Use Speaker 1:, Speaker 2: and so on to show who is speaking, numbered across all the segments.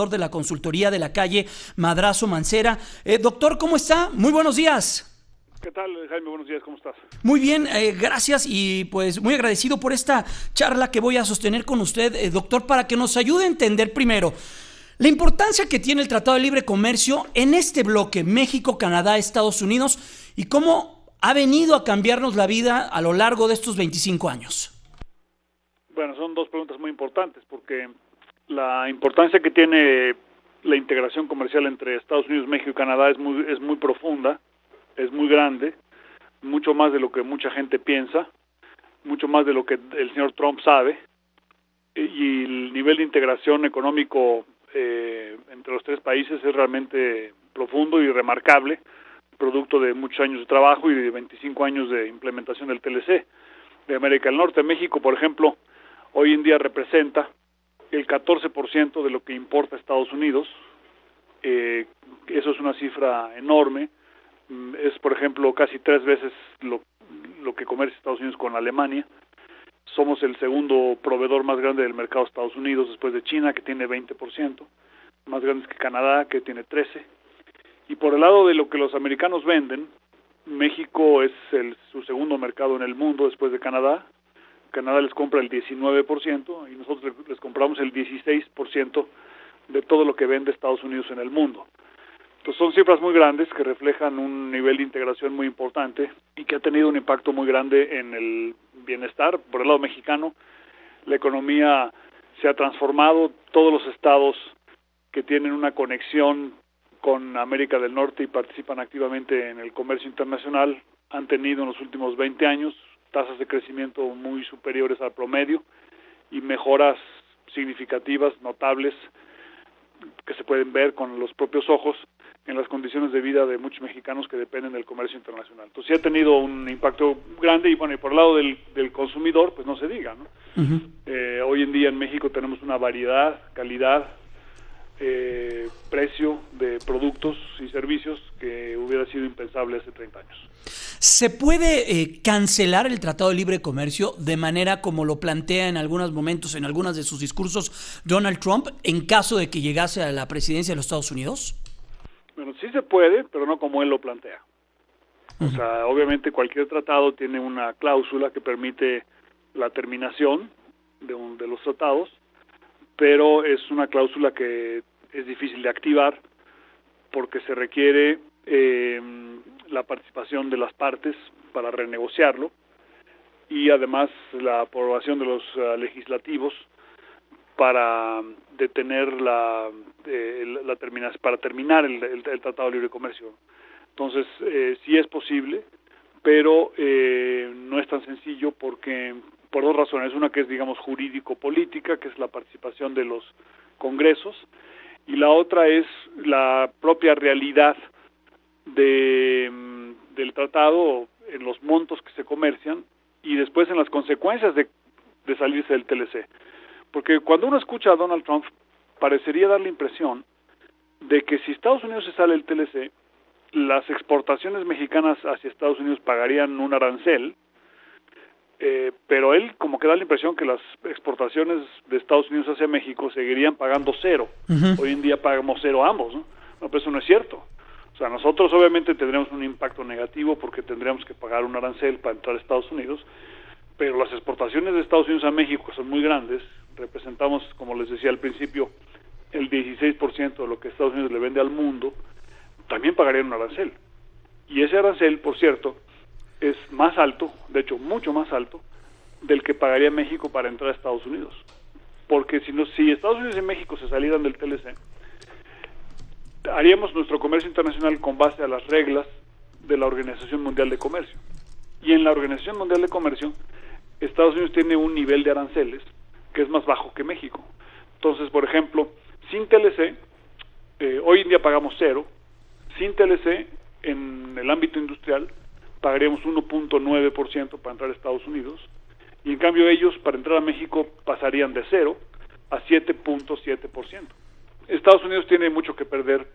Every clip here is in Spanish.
Speaker 1: de la consultoría de la calle Madrazo Mancera. Doctor, ¿cómo está? Muy buenos días.
Speaker 2: ¿Qué tal, Jaime? Buenos días, ¿cómo estás?
Speaker 1: Muy bien, gracias y pues muy agradecido por esta charla que voy a sostener con usted, doctor, para que nos ayude a entender primero la importancia que tiene el Tratado de Libre Comercio en este bloque México, Canadá, Estados Unidos y cómo ha venido a cambiarnos la vida a lo largo de estos 25 años.
Speaker 2: Bueno, son dos preguntas muy importantes porque la importancia que tiene la integración comercial entre Estados Unidos, México y Canadá es muy profunda, es muy grande, mucho más de lo que mucha gente piensa, mucho más de lo que el señor Trump sabe, y el nivel de integración económico entre los tres países es realmente profundo y remarcable, producto de muchos años de trabajo y de 25 años de implementación del TLC de América del Norte. México, por ejemplo, hoy en día representa el 14% de lo que importa Estados Unidos. Eso es una cifra enorme. Es, por ejemplo, casi 3 veces lo que comercia Estados Unidos con Alemania. Somos el segundo proveedor más grande del mercado de Estados Unidos después de China, que tiene 20%, más grandes que Canadá, que tiene 13%. Y por el lado de lo que los americanos venden, México es su segundo mercado en el mundo después de Canadá. Canadá les compra el 19% y nosotros les compramos el 16% de todo lo que vende Estados Unidos en el mundo. Entonces son cifras muy grandes que reflejan un nivel de integración muy importante y que ha tenido un impacto muy grande en el bienestar. Por el lado mexicano, la economía se ha transformado. Todos los estados que tienen una conexión con América del Norte y participan activamente en el comercio internacional han tenido en los últimos 20 años tasas de crecimiento muy superiores al promedio y mejoras significativas, notables, que se pueden ver con los propios ojos en las condiciones de vida de muchos mexicanos que dependen del comercio internacional. Entonces sí ha tenido un impacto grande y bueno, y por el lado del consumidor, pues no se diga, ¿no? Uh-huh. Hoy en día en México tenemos una variedad, calidad, precio de productos y servicios que hubiera sido impensable hace 30 años.
Speaker 1: ¿Se puede cancelar el Tratado de Libre Comercio de manera como lo plantea en algunos momentos, en algunos de sus discursos Donald Trump, en caso de que llegase a la presidencia de los Estados Unidos?
Speaker 2: Bueno, sí se puede, pero no como él lo plantea. O sea, obviamente cualquier tratado tiene una cláusula que permite la terminación de los tratados, pero es una cláusula que es difícil de activar porque se requiere la participación de las partes para renegociarlo y además la aprobación de los legislativos para detener para terminar el Tratado de Libre Comercio. Entonces, sí es posible, pero no es tan sencillo porque por dos razones. Una que es, digamos, jurídico-política, que es la participación de los congresos, y la otra es la propia realidad del tratado en los montos que se comercian y después en las consecuencias de salirse del TLC. Porque cuando uno escucha a Donald Trump, parecería dar la impresión de que si Estados Unidos se sale del TLC, las exportaciones mexicanas hacia Estados Unidos pagarían un arancel, pero él como que da la impresión que las exportaciones de Estados Unidos hacia México seguirían pagando cero. Uh-huh. Hoy en día pagamos cero ambos, ¿no? No, pero eso no es cierto. O sea, nosotros obviamente tendríamos un impacto negativo porque tendríamos que pagar un arancel para entrar a Estados Unidos, pero las exportaciones de Estados Unidos a México son muy grandes. Representamos, como les decía al principio, el 16% de lo que Estados Unidos le vende al mundo. También pagarían un arancel. Y ese arancel, por cierto, es más alto, de hecho mucho más alto, del que pagaría México para entrar a Estados Unidos. Porque si Estados Unidos y México se salieran del TLC, haríamos nuestro comercio internacional con base a las reglas de la Organización Mundial de Comercio. Y en la Organización Mundial de Comercio, Estados Unidos tiene un nivel de aranceles que es más bajo que México. Entonces, por ejemplo, sin TLC, hoy en día pagamos cero. Sin TLC, en el ámbito industrial, pagaríamos 1.9% para entrar a Estados Unidos, y en cambio ellos, para entrar a México, pasarían de 0 a 7.7%. Estados Unidos tiene mucho que perder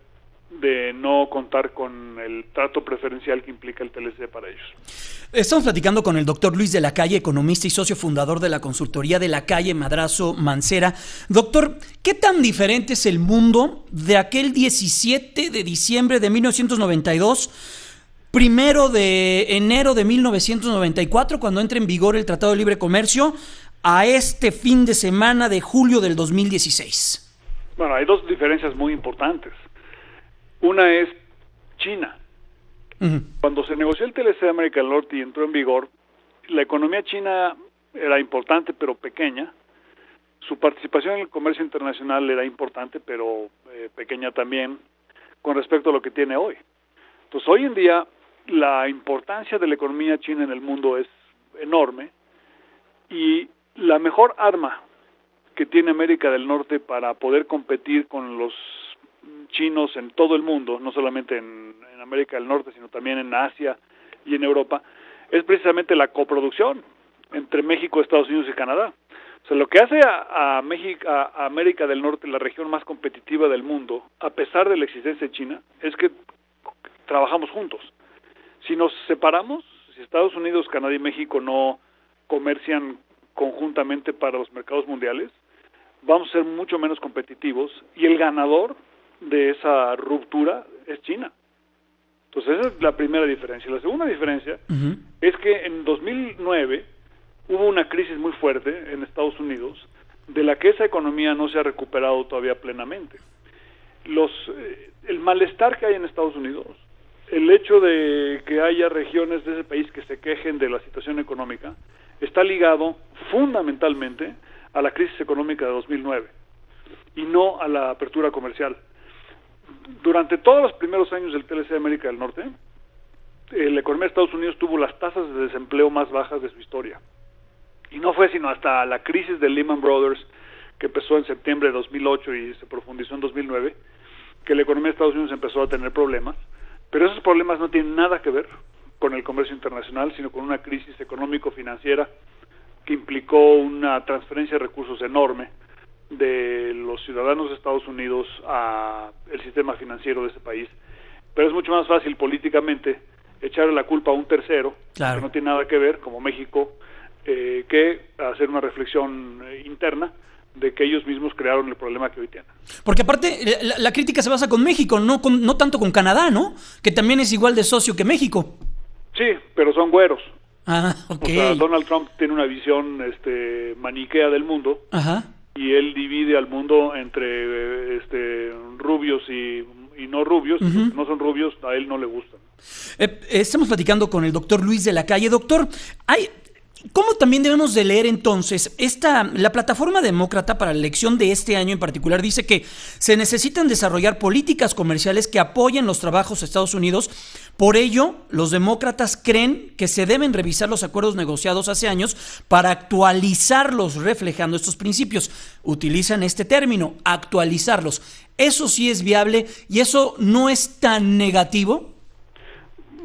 Speaker 2: de no contar con el trato preferencial que implica el TLC para ellos.
Speaker 1: Estamos platicando con el doctor Luis de la Calle, economista y socio fundador de la consultoría de la Calle Madrazo Mancera. Doctor, ¿qué tan diferente es el mundo de aquel 17 de diciembre de 1992, 1 de enero de 1994, cuando entra en vigor el Tratado de Libre Comercio, a este fin de semana de julio del 2016?
Speaker 2: Bueno, hay dos diferencias muy importantes. Una es China. Cuando se negoció el TLC de América del Norte y entró en vigor, la economía china era importante pero pequeña. Su participación en el comercio internacional era importante pero pequeña también con respecto a lo que tiene hoy. Entonces, hoy en día la importancia de la economía china en el mundo es enorme y la mejor arma que tiene América del Norte para poder competir con los chinos en todo el mundo, no solamente en América del Norte, sino también en Asia y en Europa, es precisamente la coproducción entre México, Estados Unidos y Canadá. O sea, lo que hace a México, a América del Norte, la región más competitiva del mundo, a pesar de la existencia de China, es que trabajamos juntos. Si nos separamos, si Estados Unidos, Canadá y México no comercian conjuntamente para los mercados mundiales, vamos a ser mucho menos competitivos y el ganador de esa ruptura es China. Entonces esa es la primera diferencia. La segunda diferencia es que en 2009 hubo una crisis muy fuerte en Estados Unidos de la que esa economía no se ha recuperado todavía plenamente. El malestar que hay en Estados Unidos, el hecho de que haya regiones de ese país que se quejen de la situación económica, está ligado fundamentalmente a la crisis económica de 2009 y no a la apertura comercial. Durante todos los primeros años del TLC de América del Norte, la economía de Estados Unidos tuvo las tasas de desempleo más bajas de su historia. Y no fue sino hasta la crisis de Lehman Brothers, que empezó en septiembre de 2008 y se profundizó en 2009, que la economía de Estados Unidos empezó a tener problemas. Pero esos problemas no tienen nada que ver con el comercio internacional, sino con una crisis económico-financiera que implicó una transferencia de recursos enorme de los ciudadanos de Estados Unidos a el sistema financiero de ese país. Pero es mucho más fácil políticamente echarle la culpa a un tercero, claro, que no tiene nada que ver, como México, que hacer una reflexión interna de que ellos mismos crearon el problema que hoy tienen.
Speaker 1: Porque aparte la crítica se basa con México, no tanto con Canadá, ¿no? Que también es igual de socio que México.
Speaker 2: Sí, pero son güeros.
Speaker 1: Ah, okay.
Speaker 2: O sea, Donald Trump tiene una visión maniquea del mundo. Ajá. Y él divide al mundo entre rubios y no rubios. Los que no son rubios, a él no le gustan.
Speaker 1: Estamos platicando con el doctor Luis de la Calle. Doctor, ¿cómo también debemos de leer entonces la plataforma demócrata para la elección de este año en particular dice que se necesitan desarrollar políticas comerciales que apoyen los trabajos de Estados Unidos? Por ello, los demócratas creen que se deben revisar los acuerdos negociados hace años para actualizarlos reflejando estos principios. Utilizan este término, actualizarlos. ¿Eso sí es viable y eso no es tan negativo?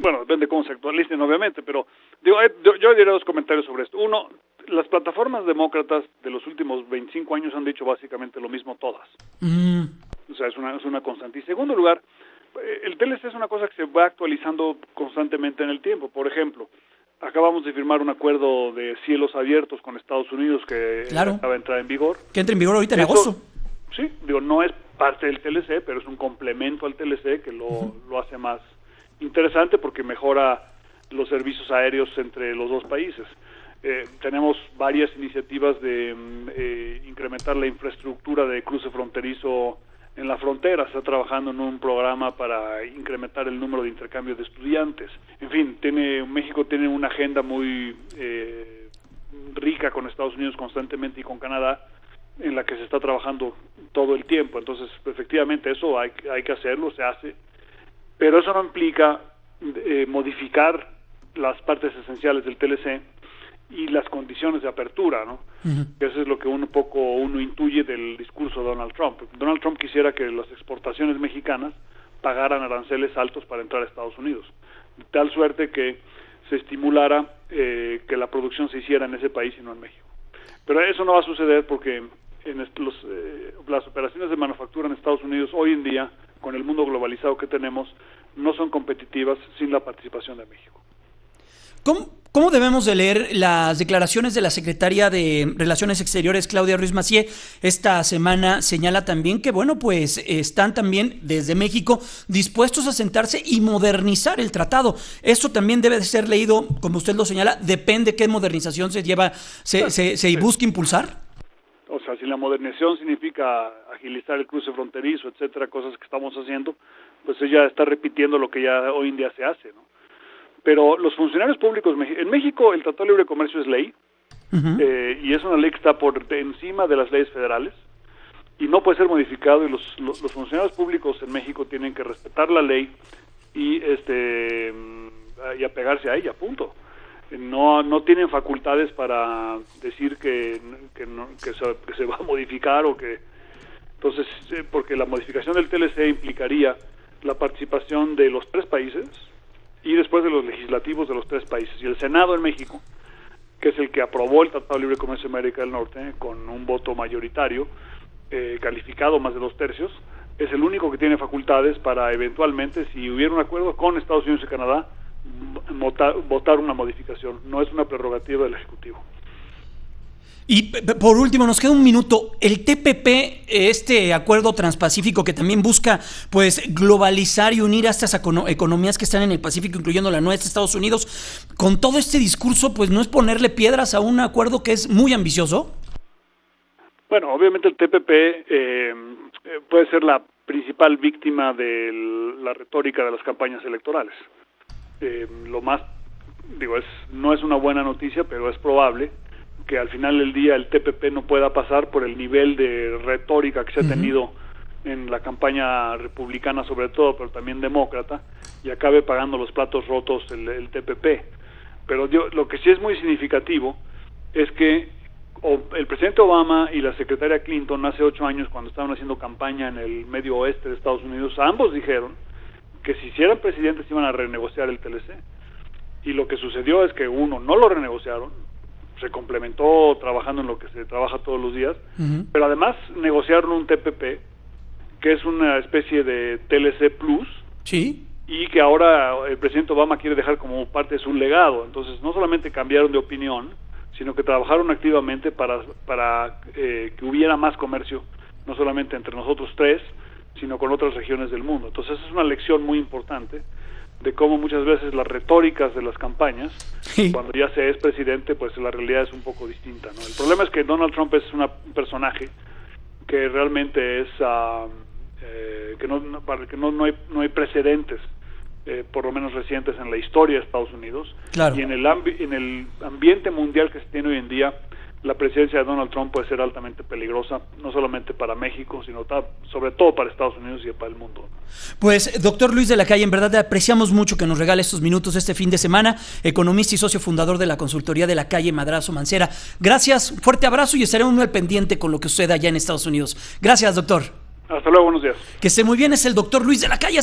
Speaker 2: Bueno, depende de cómo se actualicen, obviamente, pero yo diré dos comentarios sobre esto. Uno, las plataformas demócratas de los últimos 25 años han dicho básicamente lo mismo todas. O sea, es una constante. Y en segundo lugar, el TLC es una cosa que se va actualizando constantemente en el tiempo. Por ejemplo, acabamos de firmar un acuerdo de cielos abiertos con Estados Unidos que acaba de entrar en vigor.
Speaker 1: Que entra en vigor ahorita en agosto.
Speaker 2: Sí, no es parte del TLC, pero es un complemento al TLC que lo hace más interesante porque mejora los servicios aéreos entre los dos países. Tenemos varias iniciativas de incrementar la infraestructura de cruce fronterizo en la frontera. Se está trabajando en un programa para incrementar el número de intercambios de estudiantes. En fin, México tiene una agenda muy rica con Estados Unidos constantemente y con Canadá, en la que se está trabajando todo el tiempo. Entonces, efectivamente, eso hay que hacerlo, se hace, pero eso no implica modificar las partes esenciales del TLC y las condiciones de apertura, ¿no? Eso es lo que uno intuye del discurso de Donald Trump. Donald Trump quisiera que las exportaciones mexicanas pagaran aranceles altos para entrar a Estados Unidos, de tal suerte que se estimulara que la producción se hiciera en ese país y no en México. Pero eso no va a suceder porque las operaciones de manufactura en Estados Unidos hoy en día, con el mundo globalizado que tenemos, no son competitivas sin la participación de México.
Speaker 1: ¿Cómo debemos de leer las declaraciones de la secretaria de Relaciones Exteriores, Claudia Ruiz Massieu? Esta semana señala también que, bueno, pues están también desde México dispuestos a sentarse y modernizar el tratado. Esto también debe de ser leído, como usted lo señala, depende qué modernización se busque impulsar.
Speaker 2: O sea, si la modernización significa agilizar el cruce fronterizo, etcétera, cosas que estamos haciendo, pues ella está repitiendo lo que ya hoy en día se hace, ¿no? Pero los funcionarios públicos, en México el Tratado de Libre Comercio es ley, y es una ley que está por encima de las leyes federales, y no puede ser modificado, y los funcionarios públicos en México tienen que respetar la ley y apegarse a ella, punto. No tienen facultades para decir que se va a modificar o que... Entonces, porque la modificación del TLC implicaría la participación de los 3 países, y después de los legislativos de los 3 países. Y el Senado en México, que es el que aprobó el Tratado de Libre Comercio de América del Norte, con un voto mayoritario, calificado más de 2/3, es el único que tiene facultades para eventualmente, si hubiera un acuerdo con Estados Unidos y Canadá, votar una modificación. No es una prerrogativa del Ejecutivo.
Speaker 1: Y por último, nos queda un minuto. El TPP, este acuerdo transpacífico que también busca pues globalizar y unir a estas economías que están en el Pacífico, incluyendo la nuestra, Estados Unidos, con todo este discurso, pues no es ponerle piedras a un acuerdo que es muy ambicioso.
Speaker 2: Bueno, obviamente el TPP puede ser la principal víctima de la retórica de las campañas electorales. No es una buena noticia, pero es probable que al final del día el TPP no pueda pasar por el nivel de retórica que se ha tenido en la campaña republicana sobre todo, pero también demócrata, y acabe pagando los platos rotos el TPP. Pero lo que sí es muy significativo es que el presidente Obama y la secretaria Clinton hace 8 años, cuando estaban haciendo campaña en el medio oeste de Estados Unidos, ambos dijeron que si eran presidentes iban a renegociar el TLC. Y lo que sucedió es que no lo renegociaron, se complementó trabajando en lo que se trabaja todos los días, pero además negociaron un TPP, que es una especie de TLC Plus,
Speaker 1: sí,
Speaker 2: y que ahora el presidente Obama quiere dejar como parte de su legado. Entonces no solamente cambiaron de opinión, sino que trabajaron activamente para que hubiera más comercio, no solamente entre nosotros 3, sino con otras regiones del mundo. Entonces es una lección muy importante de cómo muchas veces las retóricas de las campañas, cuando ya se es presidente, pues la realidad es un poco distinta, ¿no? El problema es que Donald Trump es un personaje que realmente es que no hay precedentes, por lo menos recientes en la historia de Estados Unidos.
Speaker 1: Claro.
Speaker 2: Y en el ambiente mundial que se tiene hoy en día, la presidencia de Donald Trump puede ser altamente peligrosa, no solamente para México, sino sobre todo para Estados Unidos y para el mundo.
Speaker 1: Pues, doctor Luis de la Calle, en verdad apreciamos mucho que nos regale estos minutos este fin de semana, economista y socio fundador de la consultoría de la Calle Madrazo Mancera. Gracias, fuerte abrazo y estaremos muy al pendiente con lo que suceda allá en Estados Unidos. Gracias, doctor.
Speaker 2: Hasta luego, buenos días.
Speaker 1: Que esté muy bien, es el doctor Luis de la Calle.